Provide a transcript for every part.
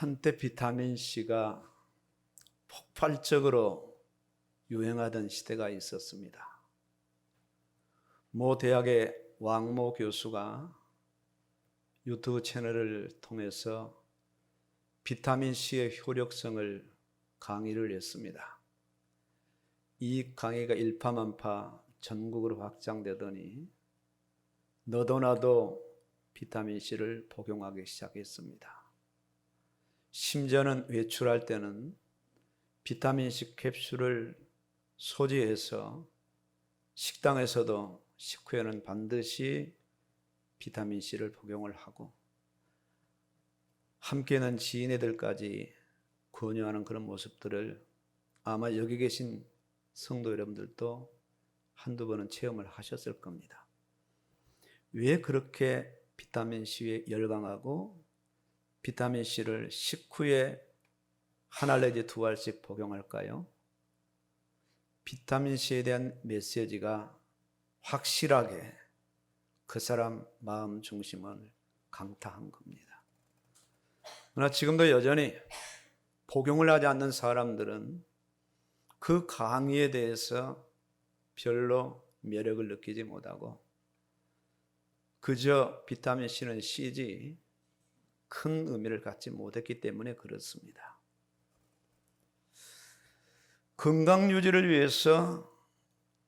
한때 비타민C가 폭발적으로 유행하던 시대가 있었습니다. 모 대학의 왕모 교수가 유튜브 채널을 통해서 비타민C의 효력성을 강의를 했습니다. 이 강의가 일파만파 전국으로 확장되더니 너도 나도 비타민C를 복용하기 시작했습니다. 심지어는 외출할 때는 비타민C 캡슐을 소지해서 식당에서도 식후에는 반드시 비타민C를 복용을 하고 함께는 지인애들까지 권유하는 그런 모습들을 아마 여기 계신 성도 여러분들도 한두 번은 체험을 하셨을 겁니다. 왜 그렇게 비타민C에 열광하고 비타민C를 식후에 한 알 내지 두 알씩 복용할까요? 비타민C에 대한 메시지가 확실하게 그 사람 마음 중심을 강타한 겁니다. 그러나 지금도 여전히 복용을 하지 않는 사람들은 그 강의에 대해서 별로 매력을 느끼지 못하고 그저 비타민C는 C지 큰 의미를 갖지 못했기 때문에 그렇습니다. 건강 유지를 위해서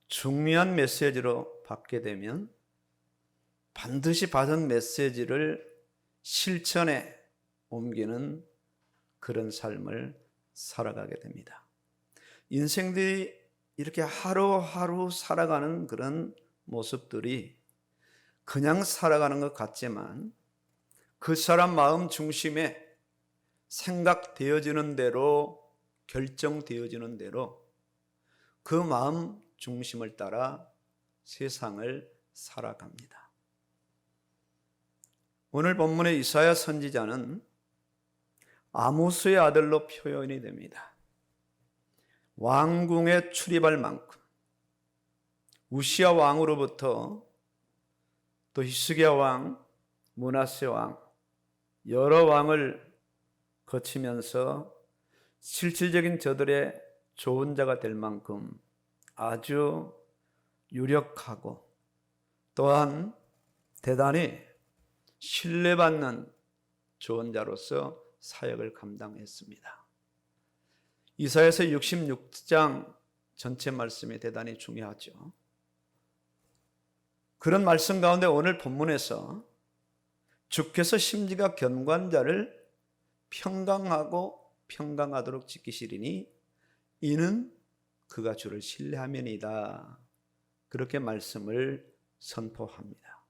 중요한 메시지로 받게 되면 반드시 받은 메시지를 실천에 옮기는 그런 삶을 살아가게 됩니다. 인생들이 이렇게 하루하루 살아가는 그런 모습들이 그냥 살아가는 것 같지만 그 사람 마음 중심에 생각되어지는 대로 결정되어지는 대로 그 마음 중심을 따라 세상을 살아갑니다. 오늘 본문의 이사야 선지자는 아모스의 아들로 표현이 됩니다. 왕궁에 출입할 만큼 우시야 왕으로부터 또 히스기야 왕, 므낫세 왕 여러 왕을 거치면서 실질적인 저들의 좋은 자가 될 만큼 아주 유력하고 또한 대단히 신뢰받는 좋은 자로서 사역을 감당했습니다. 이사야서 66장 전체 말씀이 대단히 중요하죠. 그런 말씀 가운데 오늘 본문에서 주께서 심지가 견고한 자를 평강하도록 지키시리니 이는 그가 주를 신뢰함이니이다. 그렇게 말씀을 선포합니다.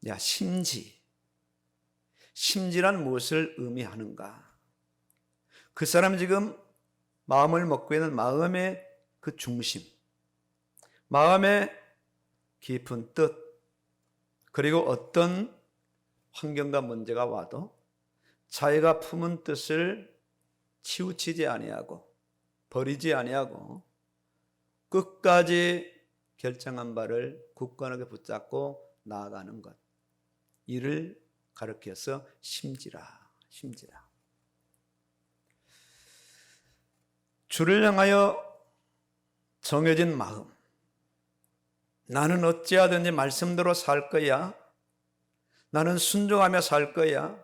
야, 심지란 무엇을 의미하는가? 그 사람 지금 마음을 먹고 있는 마음의 그 중심, 마음의 깊은 뜻, 그리고 어떤 환경과 문제가 와도 자기가 품은 뜻을 치우치지 아니하고 버리지 아니하고 끝까지 결정한 바를 굳건하게 붙잡고 나아가는 것, 이를 가르쳐서 심지라. 주를 향하여 정해진 마음, 나는 어찌하든지 말씀대로 살 거야, 나는 순종하며 살 거야,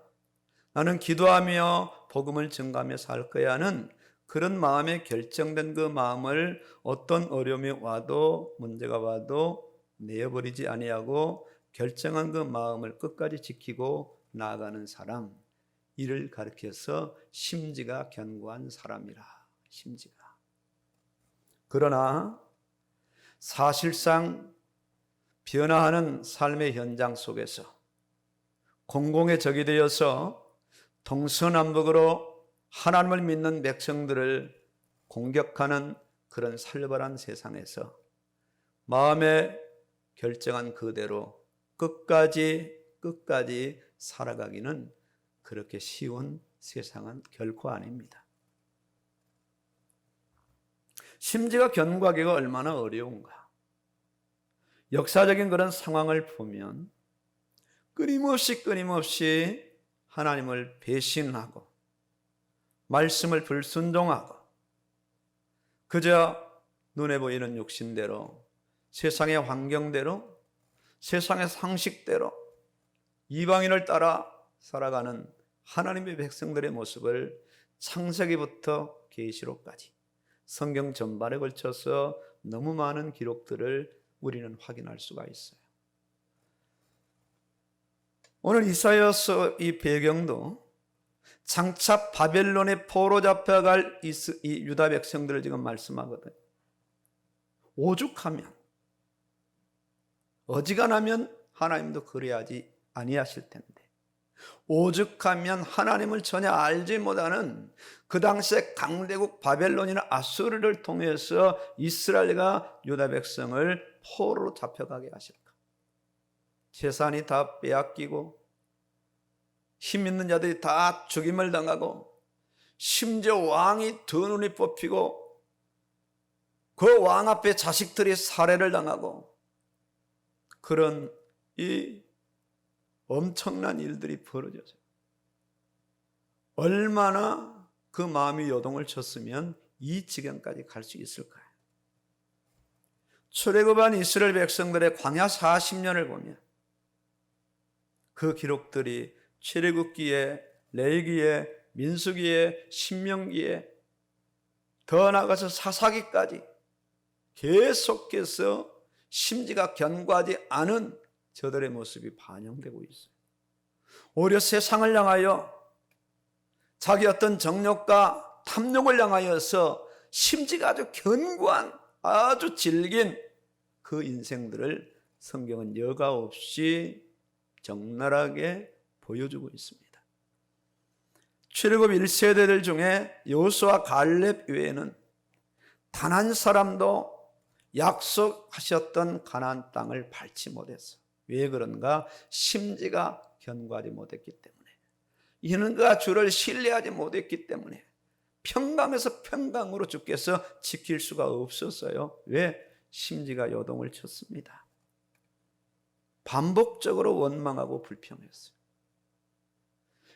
나는 기도하며 복음을 전가하며 살 거야는 그런 마음에 결정된 그 마음을 어떤 어려움이 와도 문제가 와도 내어버리지 아니하고 결정한 그 마음을 끝까지 지키고 나아가는 사람, 이를 가리켜서 심지가 견고한 사람이라. 심지가. 그러나 사실상 변화하는 삶의 현장 속에서 공공의 적이 되어서 동서남북으로 하나님을 믿는 백성들을 공격하는 그런 살벌한 세상에서 마음에 결정한 그대로 끝까지 살아가기는 그렇게 쉬운 세상은 결코 아닙니다. 심지가 견고하기가 얼마나 어려운가. 역사적인 그런 상황을 보면 끊임없이 하나님을 배신하고 말씀을 불순종하고 그저 눈에 보이는 육신대로 세상의 환경대로 세상의 상식대로 이방인을 따라 살아가는 하나님의 백성들의 모습을 창세기부터 계시록까지 성경 전반에 걸쳐서 너무 많은 기록들을 우리는 확인할 수가 있어요. 오늘 이사야서 이 배경도 장차 바벨론에 포로 잡혀갈 이 유다 백성들을 지금 말씀하거든요. 오죽하면 어지간하면 하나님도 그래야지 아니하실 텐데 오죽하면 하나님을 전혀 알지 못하는 그 당시에 강대국 바벨론이나 아수르를 통해서 이스라엘과 유다 백성을 포로로 잡혀가게 하실까? 재산이 다 빼앗기고 힘 있는 자들이 다 죽임을 당하고 심지어 왕이 두 눈이 뽑히고 그 왕 앞에 자식들이 살해를 당하고 그런 이 엄청난 일들이 벌어져서 얼마나 그 마음이 요동을 쳤으면 이 지경까지 갈 수 있을까요? 출애굽한 이스라엘 백성들의 광야 40년을 보면 그 기록들이 출애굽기에 레위기에 민수기에 신명기에 더 나아가서 사사기까지 계속해서 심지가 견고하지 않은 저들의 모습이 반영되고 있어요. 오히려 세상을 향하여 자기 어떤 정욕과 탐욕을 향하여서 심지가 아주 견고한 아주 질긴 그 인생들을 성경은 여과 없이 적나라하게 보여주고 있습니다. 출애굽 1세대들 중에 여호수아 갈렙 외에는 단 한 사람도 약속하셨던 가나안 땅을 밟지 못했어. 왜 그런가? 심지가 견고하지 못했기 때문에, 이는가 주를 신뢰하지 못했기 때문에 평강에서 평강으로 주께서 지킬 수가 없었어요. 왜? 심지가 요동을 쳤습니다. 반복적으로 원망하고 불평했어요.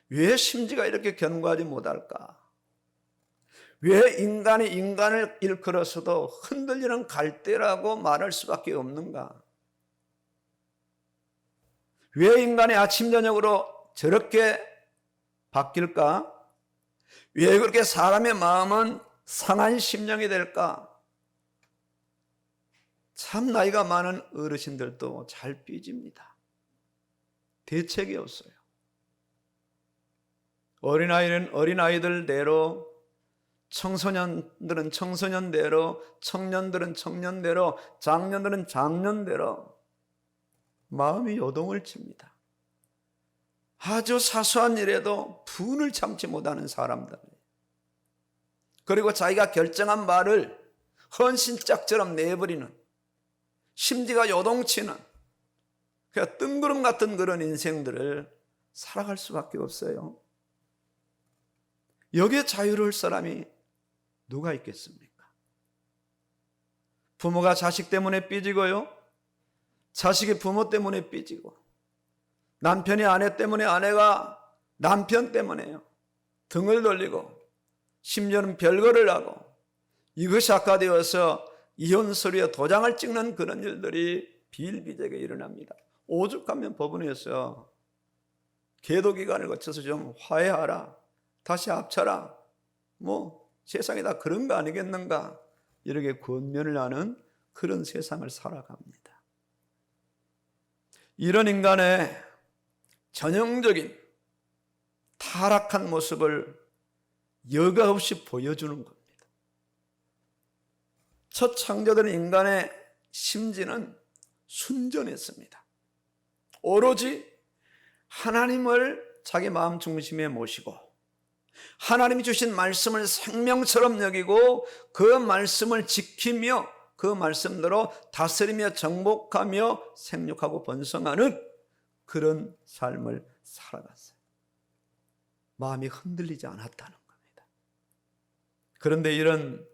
왜 심지가 이렇게 견고하지 못할까? 왜 인간이 인간을 일컬어서도 흔들리는 갈대라고 말할 수밖에 없는가? 왜 인간이 아침 저녁으로 저렇게 바뀔까? 왜 그렇게 사람의 마음은 상한 심령이 될까? 참 나이가 많은 어르신들도 잘 삐집니다. 대책이 없어요. 어린아이는 어린아이들대로, 청소년들은 청소년대로, 청년들은 청년대로, 장년들은 장년대로 마음이 요동을 칩니다. 아주 사소한 일에도 분을 참지 못하는 사람들, 그리고 자기가 결정한 말을 헌신짝처럼 내버리는, 심지가 요동치는 그냥 뜬구름 같은 그런 인생들을 살아갈 수밖에 없어요. 여기에 자유로울 사람이 누가 있겠습니까? 부모가 자식 때문에 삐지고요, 자식이 부모 때문에 삐지고, 남편이 아내 때문에 아내가 남편 때문에요 등을 돌리고, 심지어는 별거를 하고, 이것이 악화되어서 이혼 서류에 도장을 찍는 그런 일들이 비일비재하게 일어납니다. 오죽하면 법원에서 계도 기간을 거쳐서 좀 화해하라, 다시 합쳐라, 세상이 다 그런 거 아니겠는가, 이렇게 권면을 하는 그런 세상을 살아갑니다. 이런 인간의 전형적인 타락한 모습을 여과 없이 보여주는 겁니다. 첫 창조된 인간의 심지는 순전했습니다. 오로지 하나님을 자기 마음 중심에 모시고 하나님이 주신 말씀을 생명처럼 여기고 그 말씀을 지키며 그 말씀대로 다스리며 정복하며 생육하고 번성하는 그런 삶을 살아갔어요. 마음이 흔들리지 않았다는 겁니다. 그런데 이런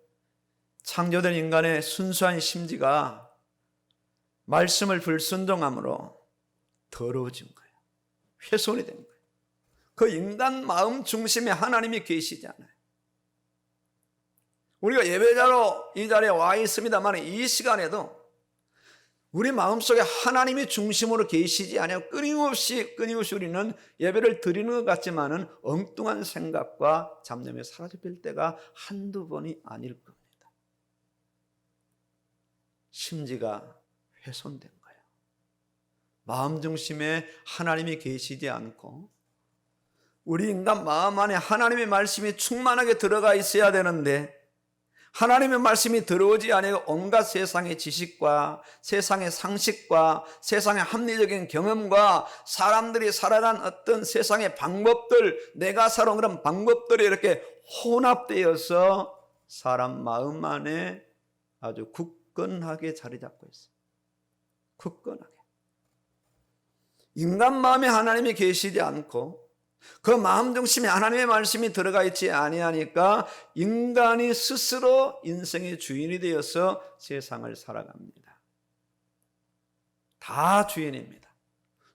창조된 인간의 순수한 심지가 말씀을 불순종함으로 더러워진 거예요. 훼손이 된 거예요. 그 인간 마음 중심에 하나님이 계시잖아요. 우리가 예배자로 이 자리에 와 있습니다만 이 시간에도 우리 마음속에 하나님이 중심으로 계시지 않아요. 끊임없이 우리는 예배를 드리는 것 같지만은 엉뚱한 생각과 잡념에 사로잡힐 때가 한두 번이 아닐 겁니다. 심지가 훼손된 거예요. 마음 중심에 하나님이 계시지 않고 우리 인간 마음 안에 하나님의 말씀이 충만하게 들어가 있어야 되는데 하나님의 말씀이 들어오지 않고 온갖 세상의 지식과 세상의 상식과 세상의 합리적인 경험과 사람들이 살아간 어떤 세상의 방법들, 내가 살아온 그런 방법들이 이렇게 혼합되어서 사람 마음 안에 아주 굳건하게 자리 잡고 있어요. 굳건하게. 인간 마음에 하나님이 계시지 않고 그 마음 중심에 하나님의 말씀이 들어가 있지 아니하니까 인간이 스스로 인생의 주인이 되어서 세상을 살아갑니다. 다 주인입니다.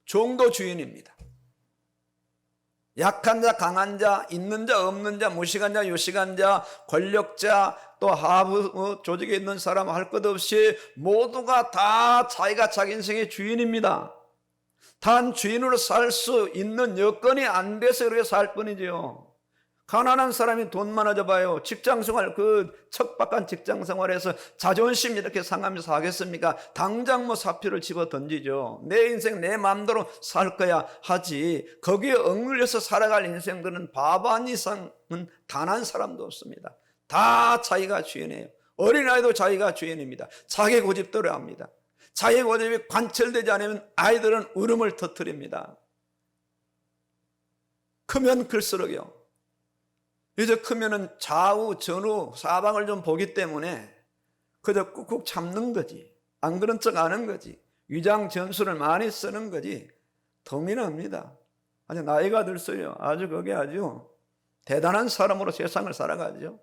종도 주인입니다. 약한 자, 강한 자, 있는 자, 없는 자, 무식한 자, 유식한 자, 권력자, 또 하부 조직에 있는 사람 할 것 없이 모두가 다 자기가 자기 인생의 주인입니다. 단 주인으로 살 수 있는 여건이 안 돼서 그렇게 살 뿐이죠. 가난한 사람이 돈 많아져 봐요. 직장생활, 그 척박한 직장생활에서 자존심 이렇게 상하면서 하겠습니까? 당장 뭐 사표를 집어 던지죠. 내 인생 내 마음대로 살 거야 하지. 거기에 억눌려서 살아갈 인생들은 바반 이상은 단 한 사람도 없습니다. 다 자기가 주인이에요. 어린아이도 자기가 주인입니다. 자기 고집대로 합니다. 자기 고집이 관철되지 않으면 아이들은 울음을 터뜨립니다. 크면 클수록요. 이제 크면은 좌우 전후 사방을 좀 보기 때문에 그저 꾹꾹 참는 거지. 안 그런 척 하는 거지. 위장 전술을 많이 쓰는 거지. 동의합니다. 아주 나이가 들수요. 아주 그게 아주 대단한 사람으로 세상을 살아가죠.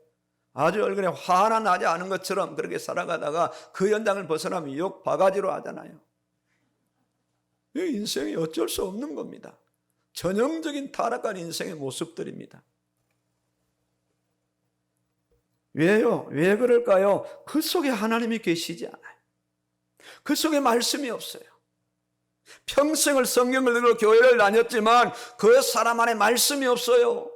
아주 얼굴에 화 하나 나지 않은 것처럼 그렇게 살아가다가 그 연장을 벗어나면 욕 바가지로 하잖아요. 이 인생이 어쩔 수 없는 겁니다. 전형적인 타락한 인생의 모습들입니다. 왜요? 왜 그럴까요? 그 속에 하나님이 계시지 않아요. 그 속에 말씀이 없어요. 평생을 성경을 읽고 교회를 다녔지만 그 사람 안에 말씀이 없어요.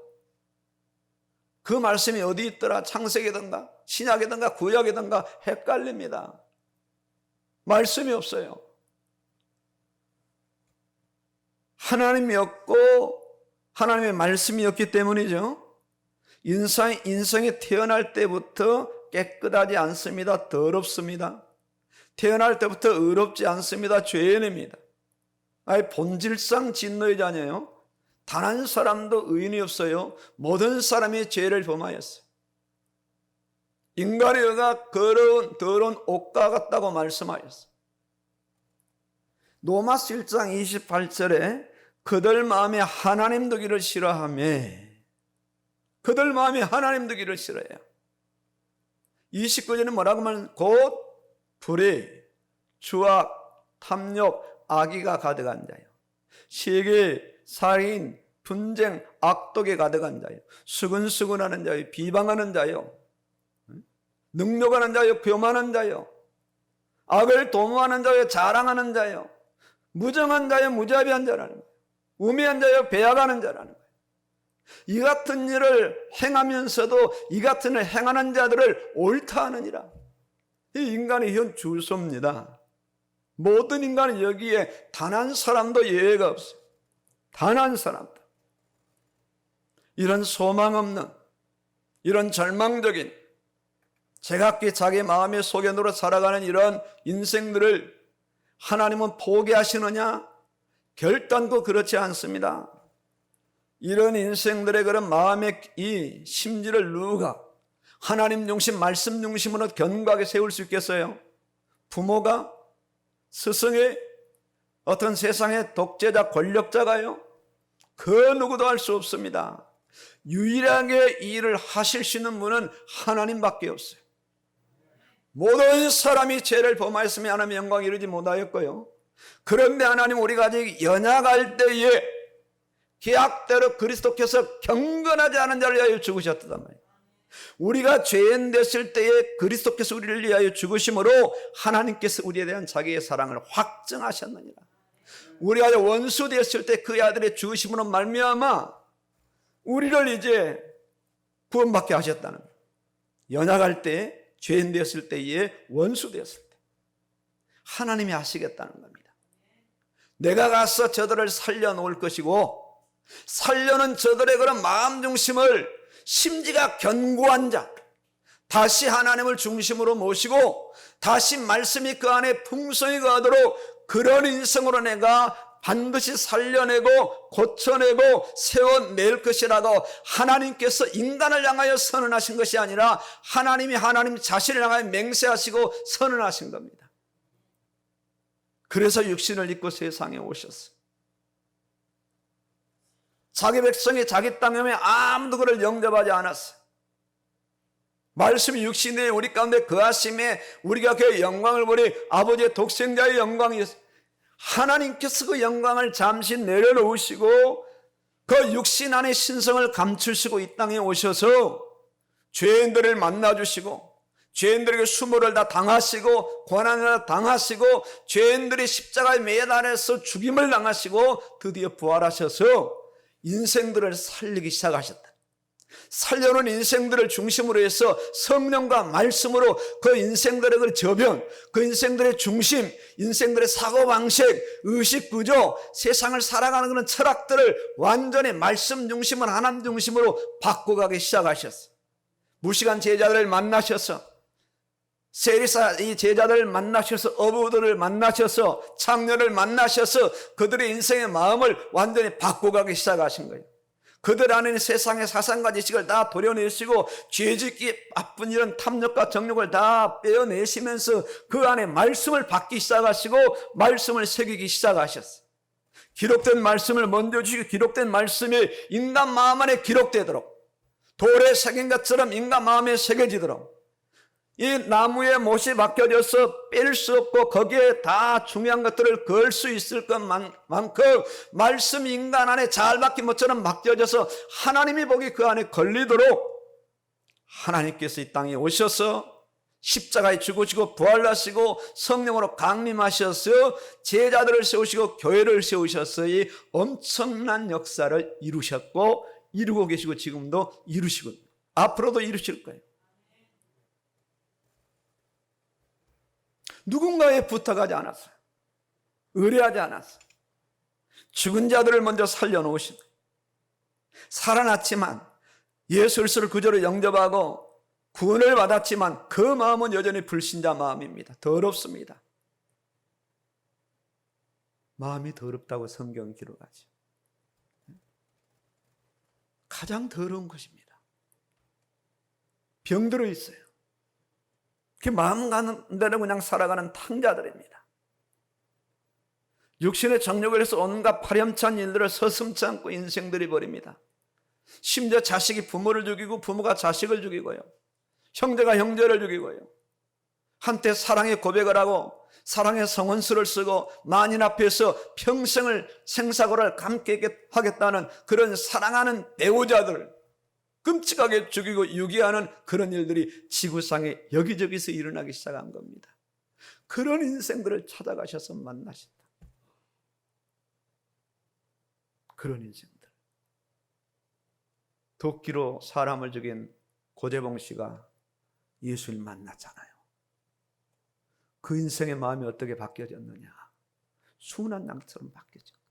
그 말씀이 어디 있더라? 창세기든가 신약이든가 구약이든가 헷갈립니다. 말씀이 없어요. 하나님이 없고 하나님의 말씀이 없기 때문이죠. 인생에 태어날 때부터 깨끗하지 않습니다. 더럽습니다. 태어날 때부터 의롭지 않습니다. 죄인입니다. 아예 본질상 진노의 자녀예요. 단 한 사람도 의인이 없어요. 모든 사람이 죄를 범하였어요. 인간의 의가 더러운 옷과 같다고 말씀하였어요. 로마서 1장 28절에 그들 마음에 하나님 두기를 싫어하며, 그들 마음에 하나님 두기를 싫어해요. 29절에 뭐라고 하면 곧 불의, 추악, 탐욕, 악의가 가득한 자요. 시기, 살인, 분쟁, 악독에 가득한 자요. 수근수근하는 자요. 비방하는 자요. 능욕하는 자요. 교만한 자요. 악을 도모하는 자요. 자랑하는 자요. 무정한 자요. 무자비한 자라는 거예요. 우매한 자요. 배약하는 자라는 거예요. 이 같은 일을 행하면서도 이 같은 일을 행하는 자들을 옳다 하느니라. 이 인간의 현 주소입니다. 모든 인간은 여기에 단 한 사람도 예외가 없어요. 단 한 사람도. 이런 소망 없는, 이런 절망적인, 제각기 자기 마음의 소견으로 살아가는 이런 인생들을 하나님은 포기하시느냐? 결단코 그렇지 않습니다. 이런 인생들의 그런 마음의 이 심지를 누가 하나님 중심, 말씀 중심으로 견고하게 세울 수 있겠어요? 부모가? 스승의? 어떤 세상의 독재자, 권력자가요? 그 누구도 할 수 없습니다. 유일하게 이 일을 하실 수 있는 분은 하나님밖에 없어요. 모든 사람이 죄를 범하였으면 하나님의 영광에 이르지 못하였고요. 그런데 하나님 우리가 아직 연약할 때에 계약대로 그리스도께서 경건하지 않은 자를 위하여 죽으셨단 말이에요. 우리가 죄인 됐을 때에 그리스도께서 우리를 위하여 죽으심으로 하나님께서 우리에 대한 자기의 사랑을 확증하셨느니라. 우리가 원수 되었을 때 그의 아들의 죽으심으로 말미암아 우리를 이제 구원받게 하셨다는 거예요. 연약할 때, 죄인 되었을 때에, 원수 되었을 때 하나님이 하시겠다는 겁니다. 내가 가서 저들을 살려놓을 것이고, 살려는 저들의 그런 마음 중심을 심지가 견고한 자, 다시 하나님을 중심으로 모시고 다시 말씀이 그 안에 풍성히 거하도록 그런 인생으로 내가 반드시 살려내고 고쳐내고 세워낼 것이라고 하나님께서 인간을 향하여 선언하신 것이 아니라 하나님이 하나님 자신을 향하여 맹세하시고 선언하신 겁니다. 그래서 육신을 입고 세상에 오셨어요. 자기 백성이 자기 땅에 오면 아무도 그를 영접하지 않았어요. 말씀이 육신에 우리 가운데 거하심에 우리가 그의 영광을 보니 아버지의 독생자의 영광이었어요. 하나님께서 그 영광을 잠시 내려놓으시고 그 육신 안에 신성을 감추시고 이 땅에 오셔서 죄인들을 만나주시고 죄인들에게 수모를 다 당하시고 고난을 다 당하시고 죄인들이 십자가에 매달려서 죽임을 당하시고 드디어 부활하셔서 인생들을 살리기 시작하셨다. 살려놓은 인생들을 중심으로 해서 성령과 말씀으로 그 인생들의 그 저변, 그 인생들의 중심, 인생들의 사고방식, 의식구조, 세상을 살아가는 그런 철학들을 완전히 말씀 중심을 하나님 중심으로 바꿔가기 시작하셨어요. 무시간 제자들을 만나셔서 세리사 이 제자들을 만나셔서 어부들을 만나셔서 창녀를 만나셔서 그들의 인생의 마음을 완전히 바꿔가기 시작하신 거예요. 그들 안에는 세상의 사상과 지식을 다 도려내시고 죄짓기 바쁜 이런 탐욕과 정욕을 다 빼어내시면서 그 안에 말씀을 받기 시작하시고 말씀을 새기기 시작하셨어요. 기록된 말씀을 먼저 주시고 기록된 말씀이 인간 마음 안에 기록되도록 돌에 새긴 것처럼 인간 마음에 새겨지도록 이 나무에 못이 박혀져서 뺄 수 없고 거기에 다 중요한 것들을 걸 수 있을 것만큼 말씀이 인간 안에 잘 박힌 것처럼 박혀져서 하나님이 보기 그 안에 걸리도록 하나님께서 이 땅에 오셔서 십자가에 죽으시고 부활하시고 성령으로 강림하셔서 제자들을 세우시고 교회를 세우셔서 이 엄청난 역사를 이루셨고 이루고 계시고 지금도 이루시고 앞으로도 이루실 거예요. 누군가에 부탁하지 않았어요. 의뢰하지 않았어요. 죽은 자들을 먼저 살려놓으신 거예요. 살아났지만 예수 그리스도를 구주로 영접하고 구원을 받았지만 그 마음은 여전히 불신자 마음입니다. 더럽습니다. 마음이 더럽다고 성경은 기록하죠. 가장 더러운 것입니다. 병들어 있어요. 그 마음 가는 대로 그냥 살아가는 탕자들입니다. 육신의 정욕을 해서 온갖 파렴치한 일들을 서슴지 않고 인생들이 벌입니다. 심지어 자식이 부모를 죽이고 부모가 자식을 죽이고요. 형제가 형제를 죽이고요. 한때 사랑의 고백을 하고 사랑의 성원수를 쓰고 만인 앞에서 평생을 생사고를 함께 하겠다는 그런 사랑하는 배우자들 끔찍하게 죽이고 유기하는 그런 일들이 지구상에 여기저기서 일어나기 시작한 겁니다. 그런 인생들을 찾아가셔서 만나신다. 그런 인생들. 도끼로 사람을 죽인 고재봉 씨가 예수를 만났잖아요. 그 인생의 마음이 어떻게 바뀌어졌느냐. 순한 양처럼 바뀌어졌어요.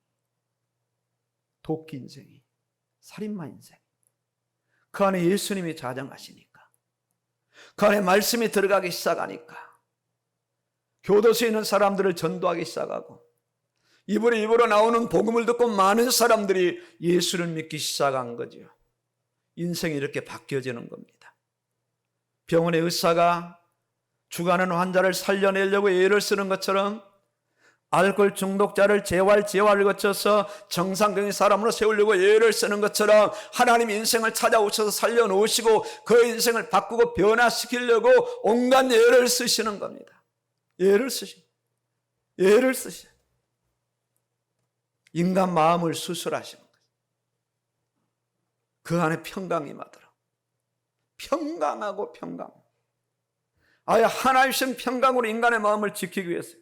도끼 인생이, 살인마 인생. 그 안에 예수님이 자정하시니까, 그 안에 말씀이 들어가기 시작하니까 교도소에 있는 사람들을 전도하기 시작하고 입으로 나오는 복음을 듣고 많은 사람들이 예수를 믿기 시작한 거죠. 인생이 이렇게 바뀌어지는 겁니다. 병원의 의사가 죽어가는 환자를 살려내려고 애를 쓰는 것처럼 알코올 중독자를 재활을 거쳐서 정상적인 사람으로 세우려고 애를 쓰는 것처럼 하나님 인생을 찾아오셔서 살려놓으시고 그 인생을 바꾸고 변화시키려고 온갖 애를 쓰시는 겁니다. 애를 쓰시. 인간 마음을 수술하시는 거예요. 그 안에 평강이 임하더라. 평강하고 평강. 아예 하나님 신 평강으로 인간의 마음을 지키기 위해서,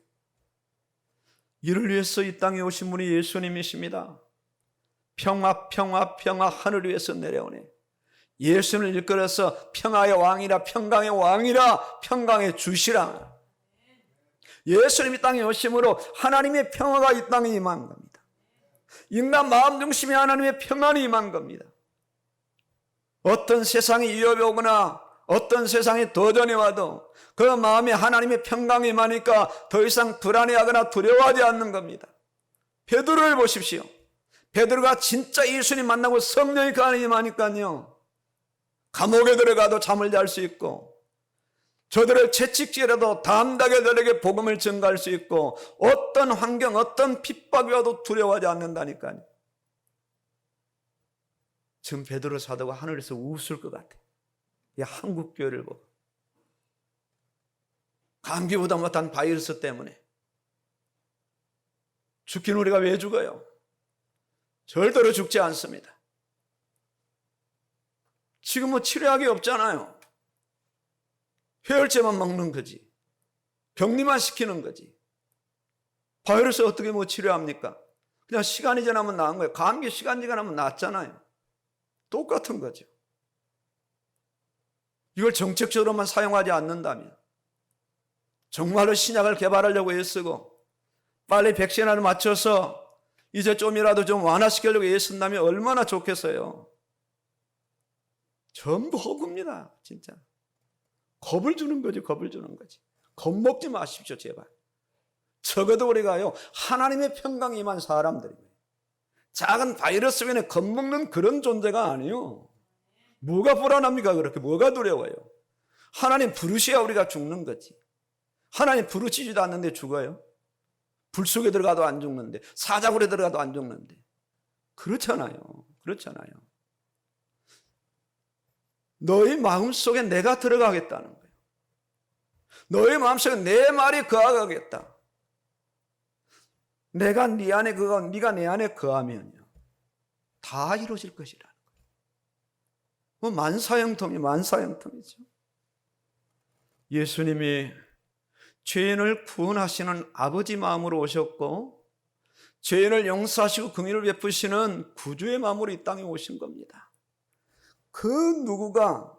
이를 위해서 이 땅에 오신 분이 예수님이십니다. 평화 평화 평화 하늘 위에서 내려오네. 예수님을 일컬어서 평화의 왕이라, 평강의 왕이라, 평강의 주시라. 예수님이 땅에 오심으로 하나님의 평화가 이 땅에 임한 겁니다. 인간 마음 중심에 하나님의 평안이 임한 겁니다. 어떤 세상이 위협이 오거나 어떤 세상이 도전이 와도 그 마음에 하나님의 평강이 임하니까 더 이상 불안해하거나 두려워하지 않는 겁니다. 베드로를 보십시오. 베드로가 진짜 예수님 만나고 성령이 그 안에 임하니까요, 감옥에 들어가도 잠을 잘 수 있고, 저들을 채찍질해도 담대하게 저들에게 복음을 전가할 수 있고, 어떤 환경, 어떤 핍박이 와도 두려워하지 않는다니까요. 지금 베드로 사도가 하늘에서 웃을 것 같아요. 이 한국 교회를 보고. 감기보다 못한 바이러스 때문에 죽긴 우리가 왜 죽어요? 절대로 죽지 않습니다. 지금 뭐 치료약이 없잖아요. 해열제만 먹는 거지, 격리만 시키는 거지. 바이러스 어떻게 뭐 치료합니까? 그냥 시간이 지나면 나은 거예요. 감기 시간이 지나면 낫잖아요. 똑같은 거죠. 이걸 정책적으로만 사용하지 않는다면, 정말로 신약을 개발하려고 애쓰고 빨리 백신을 맞춰서 이제 좀이라도 좀 완화시키려고 애쓴다면 얼마나 좋겠어요. 전부 허구입니다. 진짜 겁을 주는 거지, 겁을 주는 거지. 겁먹지 마십시오, 제발. 적어도 우리가요, 하나님의 평강이 임한 사람들이에요. 작은 바이러스 외에 겁먹는 그런 존재가 아니에요. 뭐가 불안합니까? 그렇게 뭐가 두려워요? 하나님 부르셔야 우리가 죽는 거지. 하나님 부르시지도 않는데 죽어요? 불 속에 들어가도 안 죽는데, 사자굴에 들어가도 안 죽는데. 그렇잖아요. 그렇잖아요. 너희 마음속에 내가 들어가겠다는 거예요. 너희 마음속에 내 말이 거하겠다. 내가 네 안에 거하고 네가 내 안에 거하면요, 다 이루어질 것이라는 거예요. 뭐 만사형통이죠. 예수님이 죄인을 구원하시는 아버지 마음으로 오셨고, 죄인을 용서하시고 긍휼을 베푸시는 구주의 마음으로 이 땅에 오신 겁니다. 그 누구가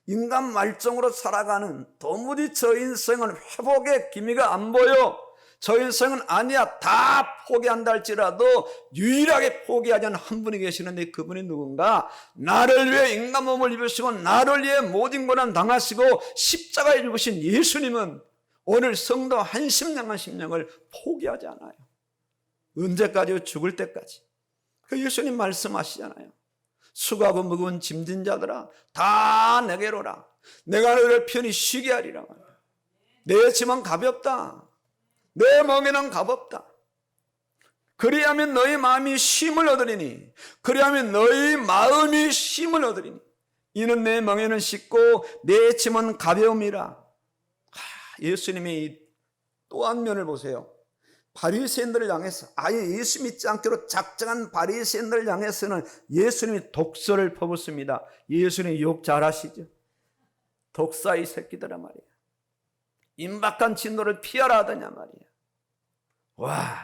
인간 말종으로 살아가는, 도무지 저 인생은 회복의 기미가 안 보여, 저 인생은 아니야, 다 포기한다 할지라도 유일하게 포기하지 않는 한 분이 계시는데, 그분이 누군가? 나를 위해 인간 몸을 입으시고 나를 위해 모든 고난 당하시고 십자가에 죽으신 예수님은 오늘 성도 한 심령을 포기하지 않아요. 언제까지요? 죽을 때까지. 그 예수님 말씀하시잖아요. 수고하고 무거운 짐진 자들아 다 내게로 오라. 내가 너희를 편히 쉬게 하리라. 내 짐은 가볍다. 내 멍에는 값없다. 그리하면 너희 마음이 쉼을 얻으리니, 그리하면 너희 마음이 쉼을 얻으리니, 이는 내 멍에는 쉽고 내 짐은 가벼움이라. 예수님이 또 한 면을 보세요. 바리새인들을 향해서, 아예 예수 믿지 않기로 작정한 바리새인들을 향해서는 예수님이 독설을 퍼붓습니다. 예수님 욕 잘하시죠? 독사의 새끼들아 말이야. 임박한 진노를 피하라 하더냐 말이야. 와,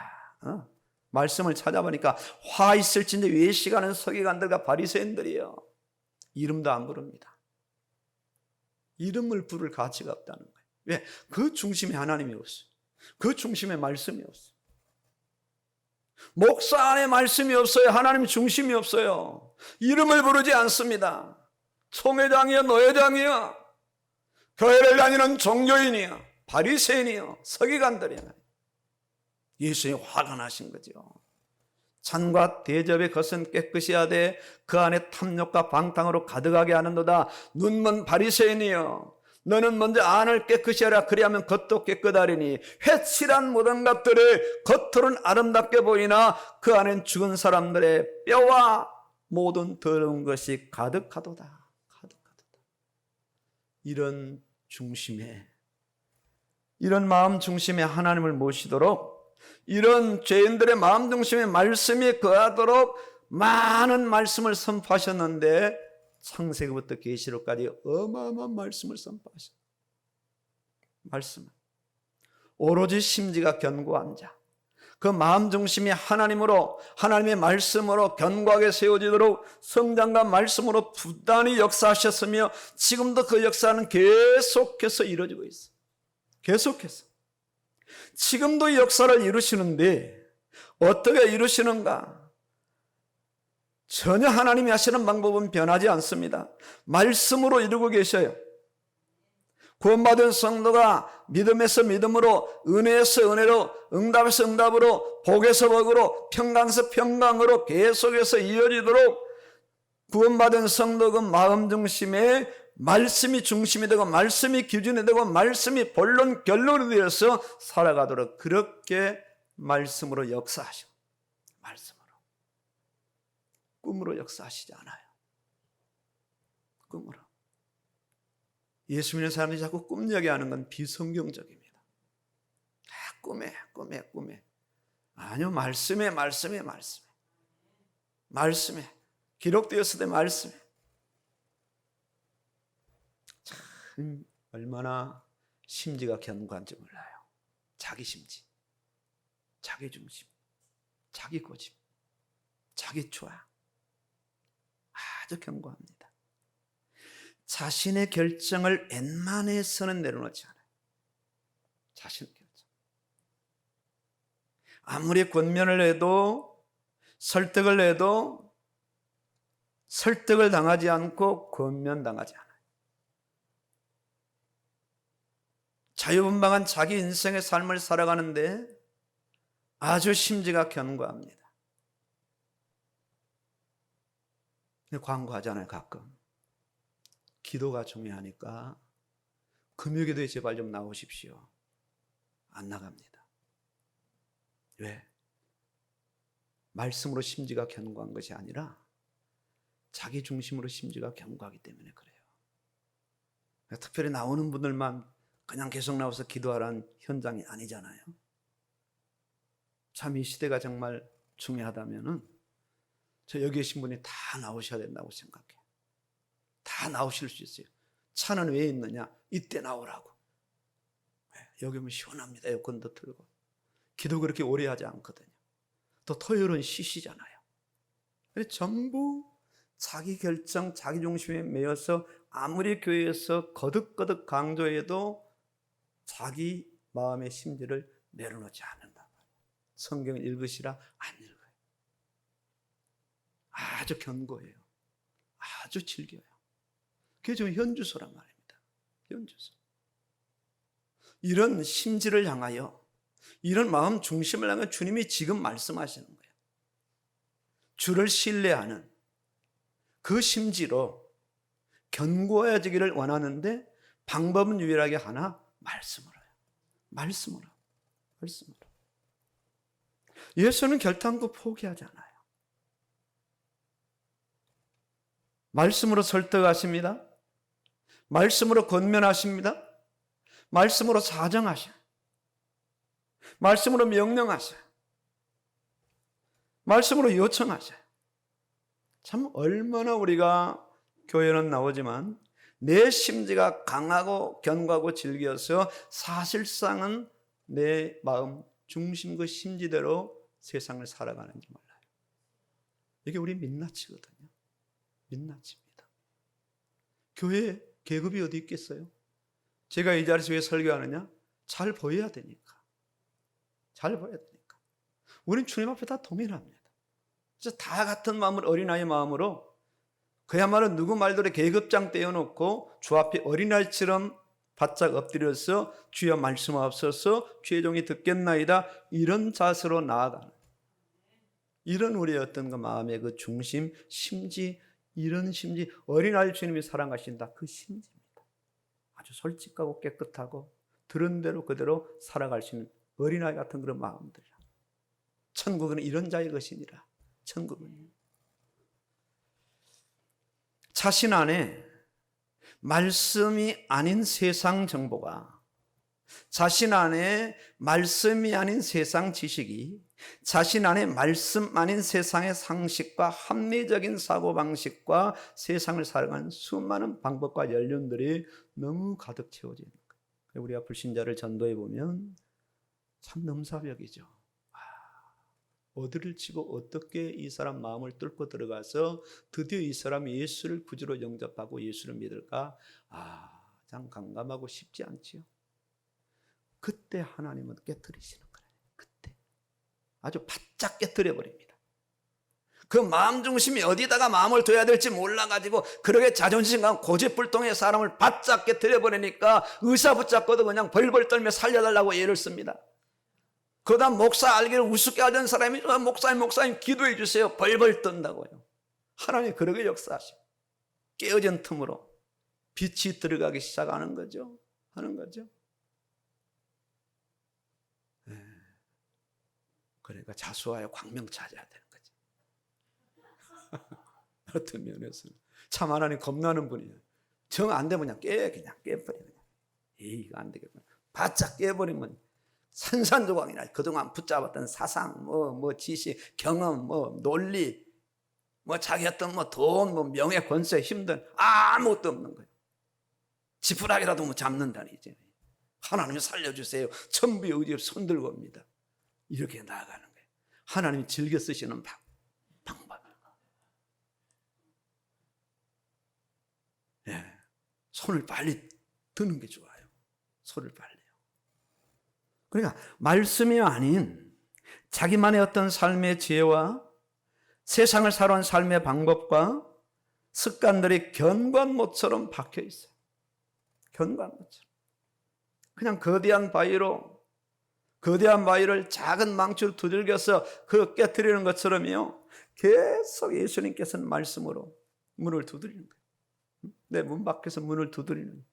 말씀을 찾아보니까 화 있을진데 외식하는 서기관들과 바리새인들이요, 이름도 안 부릅니다. 이름을 부를 가치가 없다는 거예요. 왜? 그 중심에 하나님이 없어요. 그 중심에 말씀이 없어요. 목사 안에 말씀이 없어요. 하나님 중심이 없어요. 이름을 부르지 않습니다. 총회장이요, 노회장이요, 교회를 다니는 종교인이요, 바리새인이요, 서기관들이요. 예수님이 화가 나신 거죠. 잔과 대접의 것은 깨끗이 하되 그 안에 탐욕과 방탕으로 가득하게 하는도다. 눈먼 바리새인이여, 너는 먼저 안을 깨끗이 하라. 그리하면 겉도 깨끗하리니 회칠한 모든 것들을 겉으로는 아름답게 보이나 그 안엔 죽은 사람들의 뼈와 모든 더러운 것이 가득하도다. 이런 중심에, 이런 마음 중심에 하나님을 모시도록, 이런 죄인들의 마음 중심에 말씀이 거하도록 많은 말씀을 선포하셨는데 창세기부터 계시록까지 어마어마한 말씀을 선포하셨어요. 말씀. 오로지 심지가 견고한 자, 그 마음 중심이 하나님으로, 하나님의 말씀으로 견고하게 세워지도록 성장과 말씀으로 부단히 역사하셨으며 지금도 그 역사는 계속해서 이루어지고 있어요. 계속해서. 지금도 이 역사를 이루시는데 어떻게 이루시는가? 전혀 하나님이 하시는 방법은 변하지 않습니다. 말씀으로 이루고 계셔요. 구원받은 성도가 믿음에서 믿음으로, 은혜에서 은혜로, 응답에서 응답으로, 복에서 복으로, 평강에서 평강으로 계속해서 이어지도록 구원받은 성도 그 마음 중심에 말씀이 중심이 되고 말씀이 기준이 되고 말씀이 본론 결론이 되어서 살아가도록 그렇게 말씀으로 역사하셔. 말씀으로. 꿈으로 역사하시지 않아요. 꿈으로. 예수 믿는 사람들이 자꾸 꿈 얘기하는 건 비성경적입니다. 꿈에. 아니요, 말씀에. 기록되었을 때 말씀에. 참 얼마나 심지가 견고한지 몰라요. 자기 심지, 자기 중심, 자기 고집, 자기 초아. 아주 견고합니다. 자신의 결정을 웬만해서는 내려놓지 않아요. 자신의 결정. 아무리 권면을 해도 설득을 해도 설득을 당하지 않고 권면당하지 않아요. 자유분방한 자기 인생의 삶을 살아가는데 아주 심지가 견고합니다. 광고하잖아요, 가끔. 기도가 중요하니까 금요기도에 제발 좀 나오십시오. 안 나갑니다. 왜? 말씀으로 심지가 견고한 것이 아니라 자기 중심으로 심지가 견고하기 때문에 그래요. 특별히 나오는 분들만 그냥 계속 나와서 기도하라는 현장이 아니잖아요. 참 이 시대가 정말 중요하다면은 저 여기 계신 분이 다 나오셔야 된다고 생각해요. 다 나오실 수 있어요. 차는 왜 있느냐? 이때 나오라고. 여기 오면 시원합니다. 에어컨도 틀고. 기도 그렇게 오래 하지 않거든요. 또 토요일은 쉬시잖아요. 전부 자기 결정, 자기 중심에 매여서 아무리 교회에서 거듭거듭 강조해도 자기 마음의 심지를 내려놓지 않는다. 성경을 읽으시라 안 읽어요. 아주 견고해요. 아주 즐겨요. 그게 좀 현주소란 말입니다. 현주소. 이런 심지를 향하여, 이런 마음 중심을 향해 주님이 지금 말씀하시는 거예요. 주를 신뢰하는 그 심지로 견고해지기를 원하는데 방법은 유일하게 하나, 말씀으로요. 말씀으로. 예수는 결단코 포기하지 않아요. 말씀으로 설득하십니다. 말씀으로 권면하십니다. 말씀으로 사정하셔요. 말씀으로 명령하셔요. 말씀으로 요청하셔요. 참 얼마나 우리가 교회는 나오지만 내 심지가 강하고 견고하고 질겨서 사실상은 내 마음 중심 그 심지대로 세상을 살아가는지 몰라요. 이게 우리 민낯이거든요. 민낯입니다. 교회 계급이 어디 있겠어요? 제가 이 자리에서 왜 설교하느냐? 잘 보여야 되니까. 잘 보여야 되니까. 우린 주님 앞에 다 동일합니다. 그래서 다 같은 마음을, 어린아이 마음으로 그야말로 누구 말대로 계급장 떼어놓고 주 앞에 어린아이처럼 바짝 엎드려서 주여 말씀하옵소서 주의 종이 듣겠나이다, 이런 자세로 나아가는, 이런 우리의 어떤 그 마음의 그 중심, 심지, 이런 심지, 어린아이 주님이 사랑하신다, 그 심지입니다. 아주 솔직하고 깨끗하고 들은 대로 그대로 살아갈 수 있는 어린아이 같은 그런 마음들이라. 천국은 이런 자의 것이니라. 천국은요. 자신 안에 말씀이 아닌 세상 정보가 자신 안에 말씀이 아닌 세상 지식이, 자신 안에 말씀 아닌 세상의 상식과 합리적인 사고방식과 세상을 살아가는 수많은 방법과 연륜들이 너무 가득 채워져 있는 거예요. 우리가 불신자를 전도해 보면 참 넘사벽이죠. 어디를 치고 어떻게 이 사람 마음을 뚫고 들어가서 드디어 이 사람이 예수를 구주로 영접하고 예수를 믿을까? 참 감감하고 쉽지 않지요. 그때 하나님은 깨트리시는 거예요. 그때 아주 바짝 깨트려 버립니다. 그 마음 중심이 어디다가 마음을 둬야 될지 몰라가지고 그렇게 자존심과 고집불통의 사람을 바짝 깨트려 버리니까 의사 붙잡고도 그냥 벌벌 떨며 살려달라고 예를 씁니다. 그 다음 목사 알기를 우습게 하던 사람이 목사님 기도해 주세요. 벌벌 떤다고요. 하나님이 그러게 역사하시고 깨어진 틈으로 빛이 들어가기 시작하는 거죠. 하는 거죠. 그러니까 자수하여 광명 찾아야 되는 거지. 어떤 면에서는 참 하나님 겁나는 분이에요. 정 안 되면 그냥 깨버려. 이거 안 되겠구나. 바짝 깨버리면 산산조각이나 그동안 붙잡았던 사상, 지식, 경험, 논리, 자기 어떤 돈, 명예, 권세, 힘든 아무것도 없는 거예요. 지푸라기라도 잡는다니 이제. 하나님이 살려주세요. 천부의 의지로 손들고 옵니다. 이렇게 나아가는 거예요. 하나님이 즐겨 쓰시는 방법. 예, 손을 빨리 드는 게 좋아요. 손을 빨리요. 그러니까 말씀이 아닌 자기만의 어떤 삶의 지혜와 세상을 살아온 삶의 방법과 습관들이 견관모처럼 박혀 있어요. 견관모처럼. 그냥 거대한 바위를 작은 망치로 두들겨서 그 깨트리는 것처럼요. 계속 예수님께서는 말씀으로 문을 두드리는 거예요. 내 문 밖에서 문을 두드리는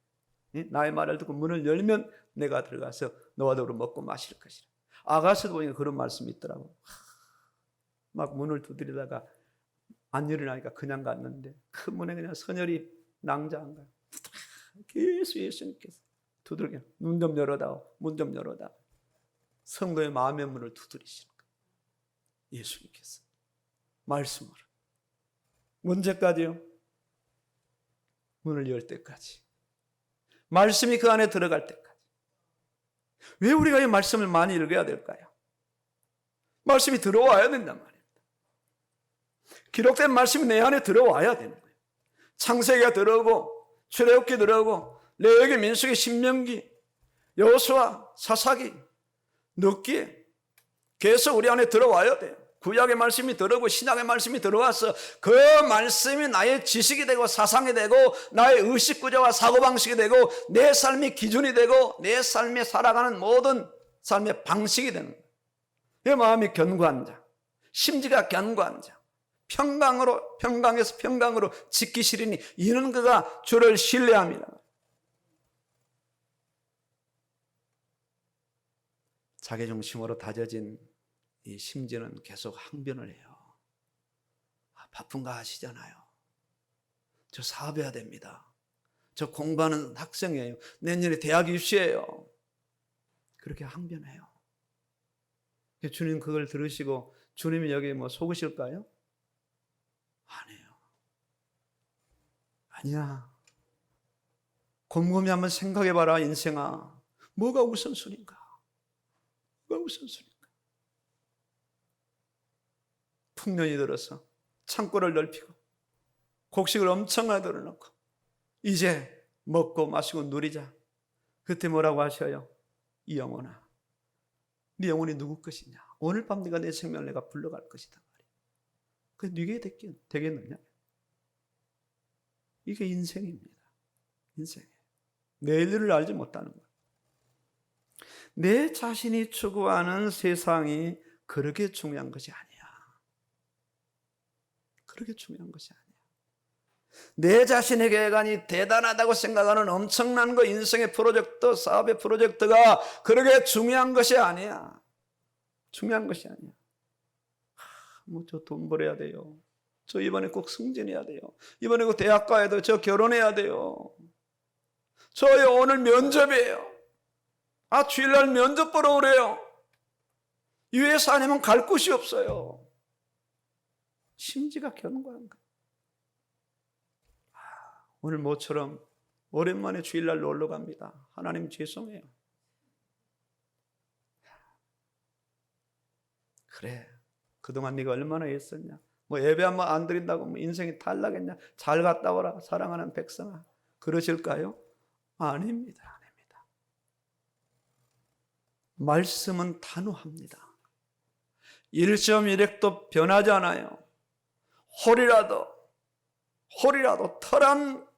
거예요. 나의 말을 듣고 문을 열면 내가 들어가서 너와 더불어 먹고 마실 것이라. 아가서도 보니까 그런 말씀이 있더라고. 막 문을 두드리다가 안 열리니까 그냥 갔는데 그 문에 그냥 선혈이 낭자한 거예요. 계속 예수님께서 두들겨 문 좀 열어다오, 문 좀 열어다오. 성도의 마음의 문을 두드리시는 거예요. 예수님께서 말씀으로. 언제까지요? 문을 열 때까지. 말씀이 그 안에 들어갈 때까지. 왜 우리가 이 말씀을 많이 읽어야 될까요? 말씀이 들어와야 된단 말입니다. 기록된 말씀이 내 안에 들어와야 되는 거예요. 창세기가 들어오고 출애굽기 들어오고 레위기, 민수기, 신명기, 여호수아, 사사기, 룻기 계속 우리 안에 들어와야 돼요. 구약의 말씀이 들어오고 신약의 말씀이 들어와서 그 말씀이 나의 지식이 되고 사상이 되고 나의 의식구조와 사고방식이 되고 내 삶의 기준이 되고 내 삶에 살아가는 모든 삶의 방식이 되는 거예요. 내 마음이 견고한 자, 심지가 견고한 자, 평강에서 평강으로 지키시리니 이는 그가 주를 신뢰합니다. 자기중심으로 다져진 이 심지는 계속 항변을 해요. 바쁜가 하시잖아요. 저 사업해야 됩니다. 저 공부하는 학생이에요. 내년에 대학 입시예요. 그렇게 항변해요. 주님 그걸 들으시고 주님이 여기 속으실까요? 아니에요. 아니야. 곰곰이 한번 생각해봐라 인생아. 뭐가 우선순위인가? 뭐가 우선순위인가? 풍년이 들어서 창고를 넓히고 곡식을 엄청나게 들어놓고 이제 먹고 마시고 누리자. 그때 뭐라고 하셔요? 이 영혼아, 네 영혼이 누구 것이냐? 오늘 밤 네가 내 생명을 내가 불러갈 것이다. 그게 네게 되겠느냐? 이게 인생입니다. 인생이에요. 내일을 알지 못하는 거예요. 내 자신이 추구하는 세상이 그렇게 중요한 것이 아니야. 그렇게 중요한 것이 아니야. 내 자신에게 애간이 대단하다고 생각하는 엄청난 거 인생의 프로젝트, 사업의 프로젝트가 그렇게 중요한 것이 아니야. 중요한 것이 아니야. 저 돈 벌어야 돼요. 저 이번에 꼭 승진해야 돼요. 이번에 꼭 대학 가야 돼요. 저 결혼해야 돼요. 저요 오늘 면접이에요. 주일날 면접 보러 오래요. 이 회사 아니면 갈 곳이 없어요. 심지가 견고한 거예요. 오늘 모처럼 오랜만에 주일날 놀러 갑니다. 하나님 죄송해요. 그래, 그동안 네가 얼마나 애썼냐. 예배 한번 안 드린다고 인생이 탈락했냐. 잘 갔다 오라 사랑하는 백성아. 그러실까요? 아닙니다. 말씀은 단호합니다. 1.1핵도 변하지 않아요. 홀이라도 털한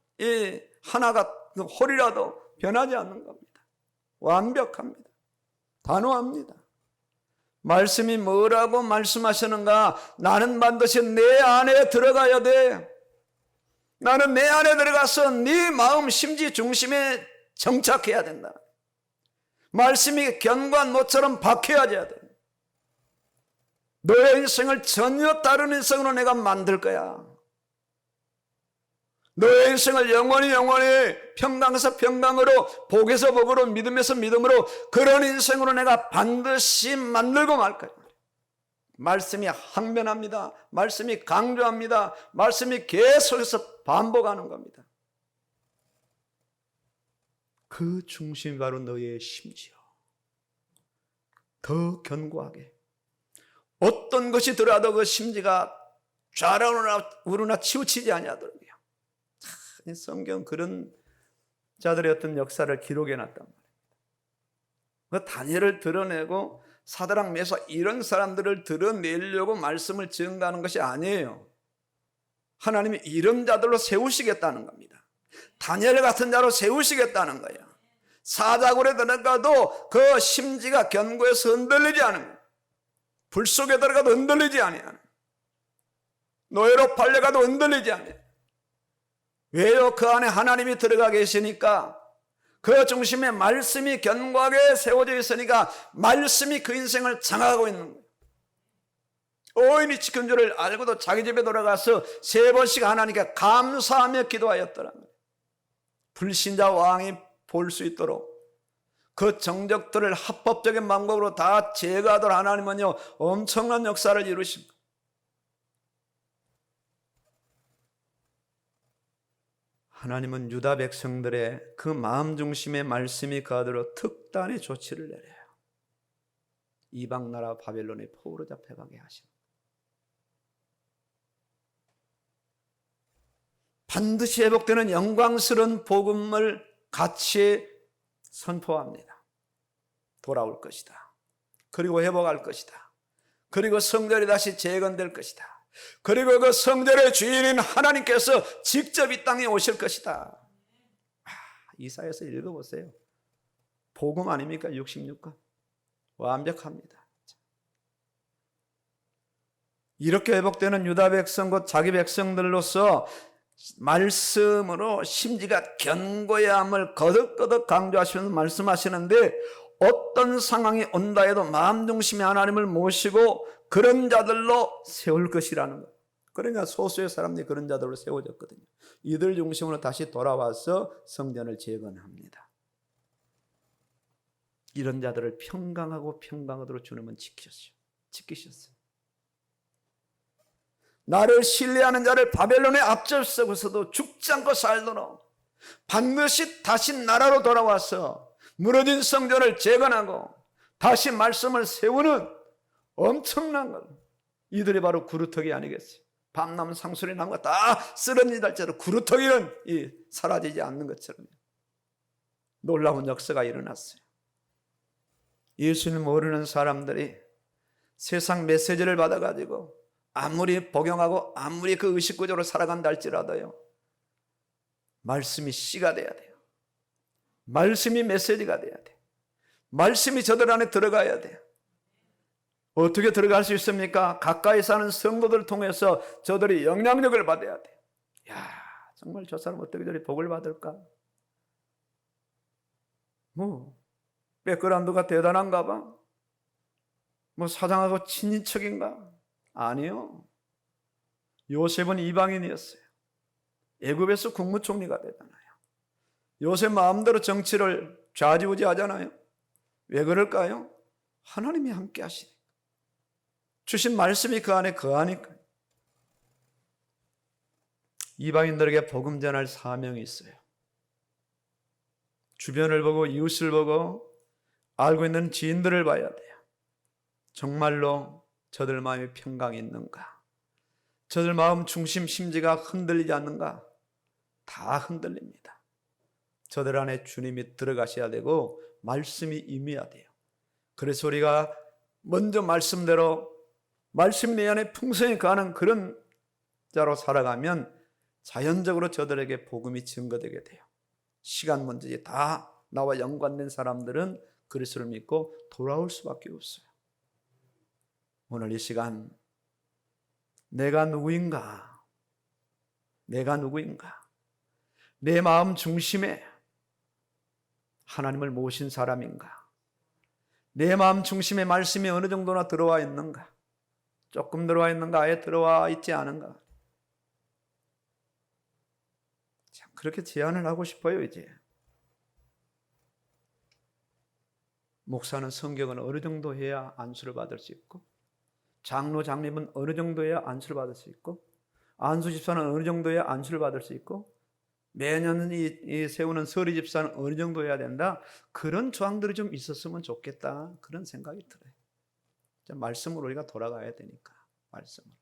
하나가 홀이라도 변하지 않는 겁니다. 완벽합니다. 단호합니다. 말씀이 뭐라고 말씀하시는가? 나는 반드시 내 안에 들어가야 돼. 나는 내 안에 들어가서 네 마음 심지 중심에 정착해야 된다. 말씀이 견고한 못처럼 박혀야 돼. 너의 인생을 전혀 다른 인생으로 내가 만들 거야. 너의 인생을 영원히 평강에서 평강으로, 복에서 복으로, 믿음에서 믿음으로, 그런 인생으로 내가 반드시 만들고 말 거야. 말씀이 항변합니다. 말씀이 강조합니다. 말씀이 계속해서 반복하는 겁니다. 그 중심이 바로 너의 심지요. 더 견고하게 어떤 것이 들어와도 그 심지가 좌우나 우르나 치우치지 아니하도록요. 성경 그런 자들의 어떤 역사를 기록해 놨단 말입니다. 그 다니엘을 드러내고 사드락 메사 이런 사람들을 드러내려고 말씀을 증가하는 것이 아니에요. 하나님이 이런 자들로 세우시겠다는 겁니다. 다니엘 같은 자로 세우시겠다는 거예요. 사자굴에 들어가도 그 심지가 견고해서 흔들리지 않은 거예요. 불 속에 들어가도 흔들리지 아니하는, 노예로 팔려가도 흔들리지 않아요. 왜요? 그 안에 하나님이 들어가 계시니까, 그 중심에 말씀이 견고하게 세워져 있으니까 말씀이 그 인생을 장악하고 있는 거예요. 오인이 지킨 줄을 알고도 자기 집에 돌아가서 3번씩 하나님께 감사하며 기도하였더라. 불신자 왕이 볼 수 있도록 그 정적들을 합법적인 방법으로 다 제거하도록 하나님은요 엄청난 역사를 이루신 거예요. 하나님은 유다 백성들의 그 마음 중심의 말씀이 가도록 특단의 조치를 내려요. 이방 나라 바벨론의 포로로 잡혀가게 하십니다. 반드시 회복되는 영광스러운 복음을 같이 선포합니다. 돌아올 것이다. 그리고 회복할 것이다. 그리고 성전이 다시 재건될 것이다. 그리고 그 성전의 주인인 하나님께서 직접 이 땅에 오실 것이다. 이사야서 읽어보세요. 복음 아닙니까? 66권 완벽합니다. 이렇게 회복되는 유다 백성 곧 자기 백성들로서 말씀으로 심지가 견고함을 거듭거듭 강조하시면서 말씀하시는데, 어떤 상황이 온다 해도 마음 중심에 하나님을 모시고 그런 자들로 세울 것이라는 것. 그러니까 소수의 사람들이 그런 자들로 세워졌거든요. 이들 중심으로 다시 돌아와서 성전을 재건합니다. 이런 자들을 평강하도록 주님은 지키셨어요. 나를 신뢰하는 자를 바벨론에 앞장서고서도 죽지 않고 살도록 반드시 다시 나라로 돌아와서 무너진 성전을 재건하고 다시 말씀을 세우는 엄청난 것. 이들이 바로 구루터기 아니겠어요? 밤나무 상수리 나무가 다 쓰러진 달처럼 구루터기는 사라지지 않는 것처럼 놀라운 역사가 일어났어요. 예수님 모르는 사람들이 세상 메시지를 받아가지고 아무리 복용하고 아무리 그 의식구조로 살아간다 할지라도요, 말씀이 씨가 돼야 돼요. 말씀이 메시지가 돼야 돼요. 말씀이 저들 안에 들어가야 돼요. 어떻게 들어갈 수 있습니까? 가까이 사는 성도들을 통해서 저들이 영향력을 받아야 돼요. 정말 저 사람 어떻게 저리 복을 받을까? 백그라운드가 대단한가 봐? 사장하고 친인척인가? 아니요. 요셉은 이방인이었어요. 애굽에서 국무총리가 되잖아요. 요셉 마음대로 정치를 좌지우지하잖아요. 왜 그럴까요? 하나님이 함께 하시니까. 주신 말씀이 그 안에 거하니까. 이방인들에게 복음 전할 사명이 있어요. 주변을 보고 이웃을 보고 알고 있는 지인들을 봐야 돼요. 정말로 저들 마음에 평강이 있는가? 저들 마음 중심 심지가 흔들리지 않는가? 다 흔들립니다. 저들 안에 주님이 들어가셔야 되고 말씀이 임해야 돼요. 그래서 우리가 먼저 말씀대로 말씀이 내 안에 풍성히 가는 그런 자로 살아가면 자연적으로 저들에게 복음이 증거되게 돼요. 시간 문제지 다 나와 연관된 사람들은 그리스도를 믿고 돌아올 수밖에 없어요. 오늘 이 시간 내가 누구인가? 내가 누구인가? 내 마음 중심에 하나님을 모신 사람인가? 내 마음 중심에 말씀이 어느 정도나 들어와 있는가? 조금 들어와 있는가? 아예 들어와 있지 않은가? 참 그렇게 제안을 하고 싶어요. 이제 목사는 성경은 어느 정도 해야 안수를 받을 수 있고, 장로 장님은 어느 정도 해야 안수를 받을 수 있고, 안수 집사는 어느 정도 해야 안수를 받을 수 있고, 매년 이 세우는 서리 집사는 어느 정도 해야 된다. 그런 조항들이 좀 있었으면 좋겠다. 그런 생각이 들어요. 말씀으로 우리가 돌아가야 되니까. 말씀으로.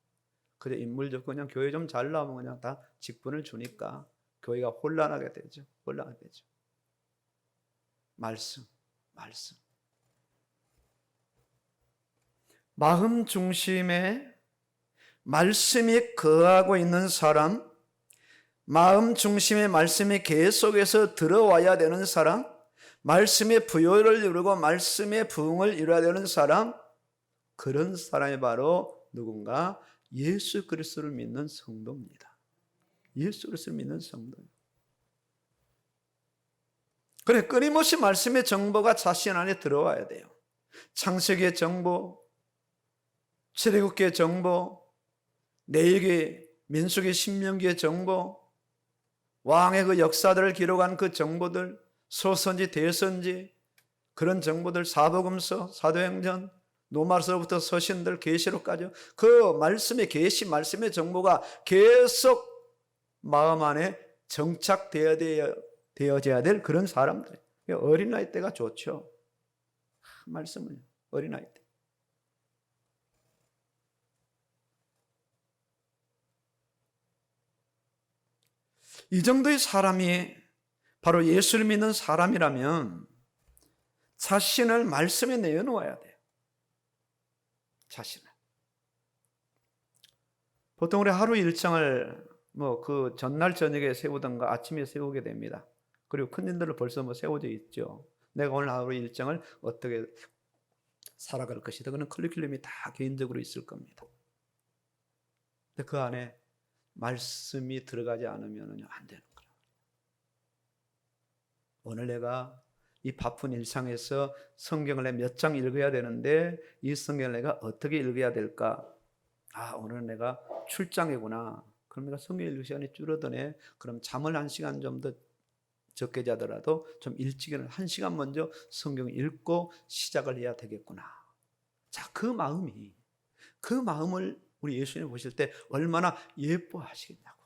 그래 인물 좋고 그냥 교회 좀 잘 나오면 그냥 다 직분을 주니까 교회가 혼란하게 되죠. 혼란하게 되죠. 말씀. 마음 중심에 말씀이 거하고 있는 사람, 마음 중심에 말씀이 계속해서 들어와야 되는 사람, 말씀의 부요를 이루고 말씀의 부흥을 이루어야 되는 사람, 그런 사람이 바로 누군가 예수 그리스도를 믿는 성도입니다. 예수 그리스도를 믿는 성도입니다. 그래 끊임없이 말씀의 정보가 자신 안에 들어와야 돼요. 창세기의 정보, 출애굽기의 정보, 내일기, 민수기, 신명기의 정보, 왕의 그 역사들을 기록한 그 정보들, 소선지, 대선지, 그런 정보들, 사복음서, 사도행전, 노마서부터 서신들, 계시록까지 그 말씀의 계시, 말씀의 정보가 계속 마음 안에 정착되어져야 될 그런 사람들. 어린아이 때가 좋죠. 말씀을 어린아이 때. 이 정도의 사람이 바로 예수를 믿는 사람이라면 자신을 말씀에 내어놓아야 돼요. 자신을. 보통 우리 하루 일정을 그 전날 저녁에 세우던가 아침에 세우게 됩니다. 그리고 큰 일들을 벌써 세워져 있죠. 내가 오늘 하루 일정을 어떻게 살아갈 것이다. 그런 커리큘럼이 다 개인적으로 있을 겁니다. 근데 그 안에 말씀이 들어가지 않으면 안 되는 거예요. 오늘 내가 이 바쁜 일상에서 성경을 몇 장 읽어야 되는데 이 성경을 내가 어떻게 읽어야 될까? 오늘 내가 출장이구나. 그럼 내가 성경 읽을 시간이 줄어드네. 그럼 잠을 1시간 좀 더 적게 자더라도 좀 일찍 일어나 1시간 먼저 성경 읽고 시작을 해야 되겠구나. 자, 그 마음을 우리 예수님 보실 때 얼마나 예뻐하시겠냐고.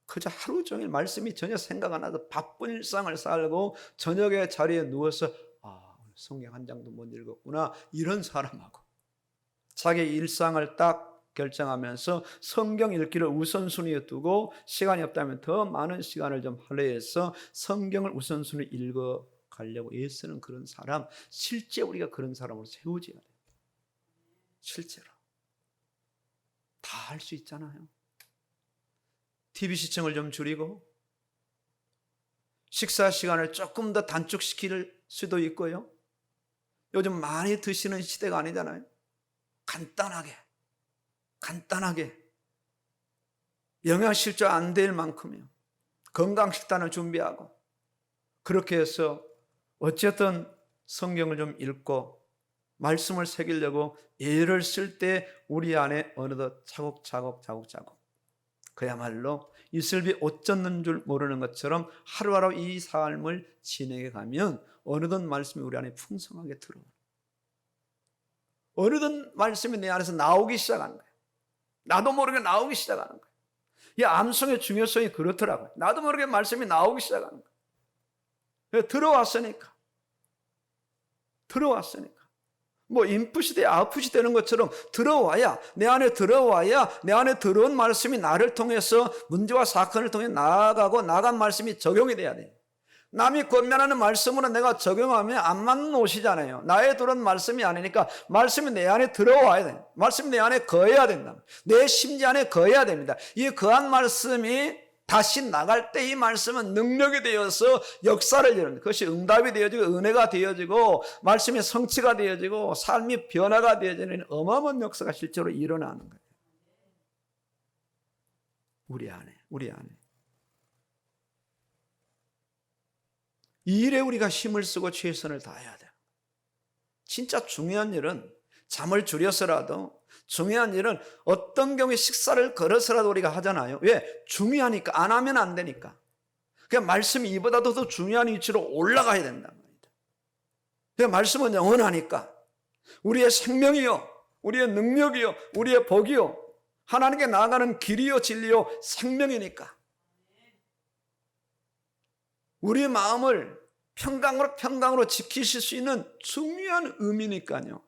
그저 하루 종일 말씀이 전혀 생각 안 나서 바쁜 일상을 살고 저녁에 자리에 누워서 성경 한 장도 못 읽었구나. 이런 사람하고 자기 일상을 딱 결정하면서 성경 읽기를 우선순위에 두고 시간이 없다면 더 많은 시간을 좀 할애해서 성경을 우선순위에 읽어가려고 애쓰는 그런 사람, 실제 우리가 그런 사람으로 세워져야 돼요. 실제로 다 할 수 있잖아요. TV 시청을 좀 줄이고 식사 시간을 조금 더 단축시킬 수도 있고요. 요즘 많이 드시는 시대가 아니잖아요. 간단하게 영양실조 안 될 만큼요. 건강식단을 준비하고 그렇게 해서 어쨌든 성경을 좀 읽고 말씀을 새기려고 애를 쓸 때 우리 안에 어느덧 차곡차곡 그야말로 이슬비 옷 젖는 줄 모르는 것처럼 하루하루 이 삶을 지내게 가면 어느덧 말씀이 우리 안에 풍성하게 들어오는, 어느덧 말씀이 내 안에서 나오기 시작하는 거예요. 나도 모르게 나오기 시작하는 거예요. 이 암송의 중요성이 그렇더라고요. 나도 모르게 말씀이 나오기 시작하는 거예요. 들어왔으니까. 뭐 인풋이 돼 아웃풋이 되는 것처럼 들어와야, 내 안에 들어와야 내 안에 들어온 말씀이 나를 통해서 문제와 사건을 통해 나아가고, 나간 말씀이 적용이 돼야 돼요. 남이 권면하는 말씀으로 내가 적용하면 안 맞는 옷이잖아요. 나의 들은 말씀이 아니니까 말씀이 내 안에 들어와야 돼요. 말씀이 내 안에 거해야 된다. 내 심지 안에 거해야 됩니다. 이 거한 말씀이 다시 나갈 때 이 말씀은 능력이 되어서 역사를 이루는, 그것이 응답이 되어지고 은혜가 되어지고 말씀이 성취가 되어지고 삶이 변화가 되어지는 어마어마한 역사가 실제로 일어나는 거예요. 우리 안에. 이 일에 우리가 힘을 쓰고 최선을 다해야 돼요. 진짜 중요한 일은 잠을 줄여서라도, 중요한 일은 어떤 경우에 식사를 걸어서라도 우리가 하잖아요. 왜? 중요하니까. 안 하면 안 되니까. 그냥 말씀이 이보다도 더 중요한 위치로 올라가야 된단 말입니다. 그냥 말씀은 영원하니까. 우리의 생명이요, 우리의 능력이요, 우리의 복이요, 하나님께 나아가는 길이요, 진리요, 생명이니까. 우리의 마음을 평강으로 지키실 수 있는 중요한 의미니까요.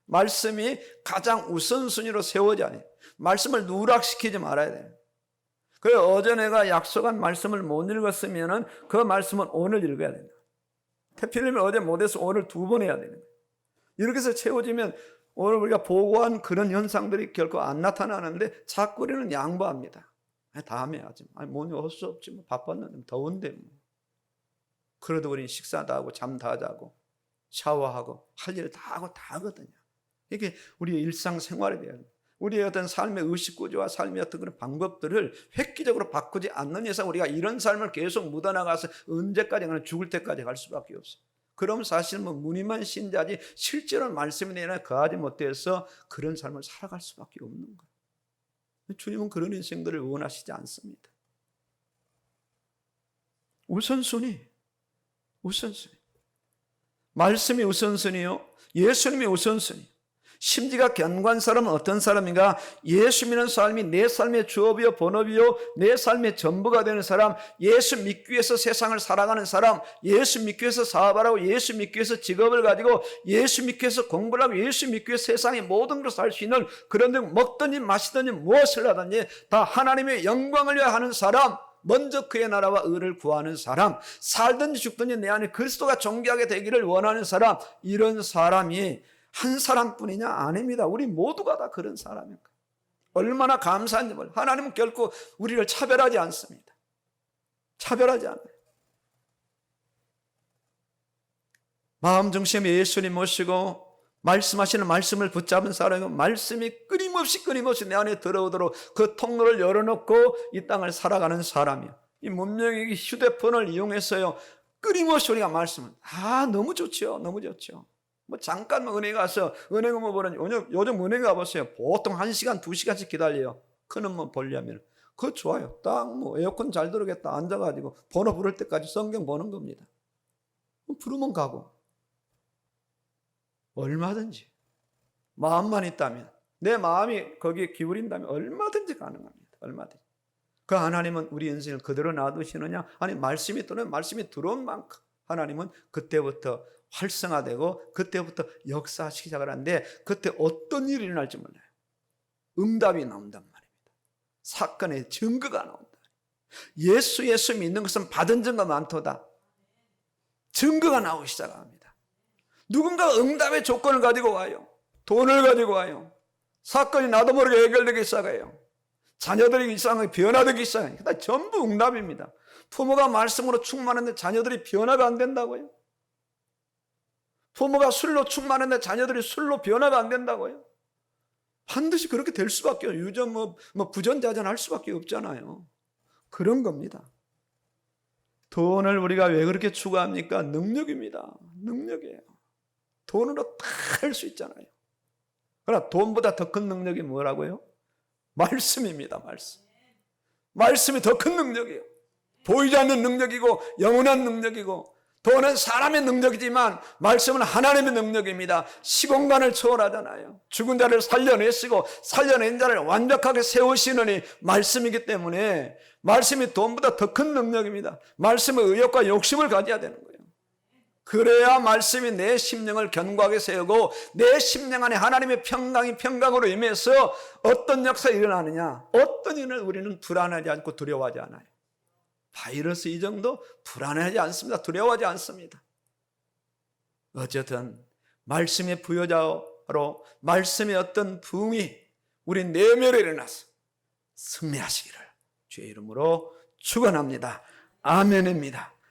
말씀이 가장 우선순위로 세워져야 돼요. 말씀을 누락시키지 말아야 돼요. 그래서 어제 내가 약속한 말씀을 못 읽었으면 그 말씀은 오늘 읽어야 된다. 태필님이 어제 못해서 오늘 2번 해야 되는 거예요. 이렇게 해서 채워지면 오늘 우리가 보고한 그런 현상들이 결코 안 나타나는데 자꾸 우리는 양보합니다. 다음에 하지. 뭐 어쩔 수 없지. 뭐 바빴는데 더운데 뭐. 그래도 우리는 식사도 하고 잠 다 자고 샤워하고 할 일 다 하고 다 하거든요. 이게 우리의 일상생활이 돼요. 우리의 어떤 삶의 의식구조와 삶의 어떤 그런 방법들을 획기적으로 바꾸지 않는 이상 우리가 이런 삶을 계속 묻어나가서 언제까지 가나, 죽을 때까지 갈 수밖에 없어요. 그럼 사실 뭐 무늬만 신자지 실제로 말씀이 내 안에 거하지 못해서 그런 삶을 살아갈 수밖에 없는 거예요. 주님은 그런 인생들을 원하시지 않습니다. 우선순위. 말씀이 우선순위요, 예수님이 우선순위. 심지가 견고한 사람은 어떤 사람인가? 예수 믿는 삶이 내 삶의 주업이요 본업이요 내 삶의 전부가 되는 사람, 예수 믿기 위해서 세상을 살아가는 사람, 예수 믿기 위해서 사업하라고, 예수 믿기 위해서 직업을 가지고, 예수 믿기 위해서 공부를 하고, 예수 믿기 위해서 세상의 모든 것을 살 수 있는, 그런데 먹든지 마시든지 무엇을 하든지 다 하나님의 영광을 위해 하는 사람, 먼저 그의 나라와 의를 구하는 사람, 살든지 죽든지 내 안에 그리스도가 존귀하게 되기를 원하는 사람, 이런 사람이 한 사람뿐이냐? 아닙니다. 우리 모두가 다 그런 사람입니다. 얼마나 감사한지 몰라요. 하나님은 결코 우리를 차별하지 않습니다. 차별하지 않아요. 마음 중심에 예수님 모시고 말씀하시는 말씀을 붙잡은 사람은 말씀이 끊임없이 내 안에 들어오도록 그 통로를 열어놓고 이 땅을 살아가는 사람이에요. 이 문명의 휴대폰을 이용해서요, 끊임없이 우리가 말씀을, 너무 좋죠. 뭐 잠깐 은행 가서 은행 업무 보는, 요즘 은행 가보세요. 보통 1시간 2시간씩 기다려요. 큰 업무 보려면. 그거 좋아요. 딱 뭐 에어컨 잘 들어오겠다 앉아가지고 번호 부를 때까지 성경 보는 겁니다. 부르면 가고. 얼마든지 마음만 있다면, 내 마음이 거기에 기울인다면 얼마든지 가능합니다. 얼마든지. 그 하나님은 우리 인생을 그대로 놔두시느냐? 아니, 말씀이 들어온 만큼 하나님은 그때부터 활성화되고 그때부터 역사하시기 시작을 하는데, 그때 어떤 일이 일어날지 몰라요. 응답이 나온단 말입니다. 사건의 증거가 나온다. 예수 믿는 것은 받은 증거 많도다. 증거가 나오기 시작합니다. 누군가 응답의 조건을 가지고 와요. 돈을 가지고 와요. 사건이 나도 모르게 해결되기 시작해요. 자녀들이 이상하게 변화되기 시작해요. 전부 응답입니다. 부모가 말씀으로 충만한데 자녀들이 변화가 안 된다고요? 부모가 술로 충만한데 자녀들이 술로 변화가 안 된다고요? 반드시 그렇게 될 수밖에 없어요. 유전 부전자전 할 수밖에 없잖아요. 그런 겁니다. 돈을 우리가 왜 그렇게 추구합니까? 능력입니다. 능력이에요. 돈으로 다 할 수 있잖아요. 그러나 돈보다 더 큰 능력이 뭐라고요? 말씀입니다. 말씀. 말씀이 더 큰 능력이에요. 보이지 않는 능력이고 영원한 능력이고, 돈은 사람의 능력이지만 말씀은 하나님의 능력입니다. 시공간을 초월하잖아요. 죽은 자를 살려내시고 살려낸 자를 완벽하게 세우시느니 말씀이기 때문에 말씀이 돈보다 더 큰 능력입니다. 말씀의 의욕과 욕심을 가져야 되는 거예요. 그래야 말씀이 내 심령을 견고하게 세우고 내 심령 안에 하나님의 평강이 평강으로 임해서 어떤 역사가 일어나느냐, 어떤 일을 우리는 불안하지 않고 두려워하지 않아요. 바이러스 이 정도 불안하지 않습니다. 두려워하지 않습니다. 어쨌든 말씀의 부여자로 말씀의 어떤 부흥이 우리 내면에 일어나서 승리하시기를 주의 이름으로 축원합니다. 아멘입니다.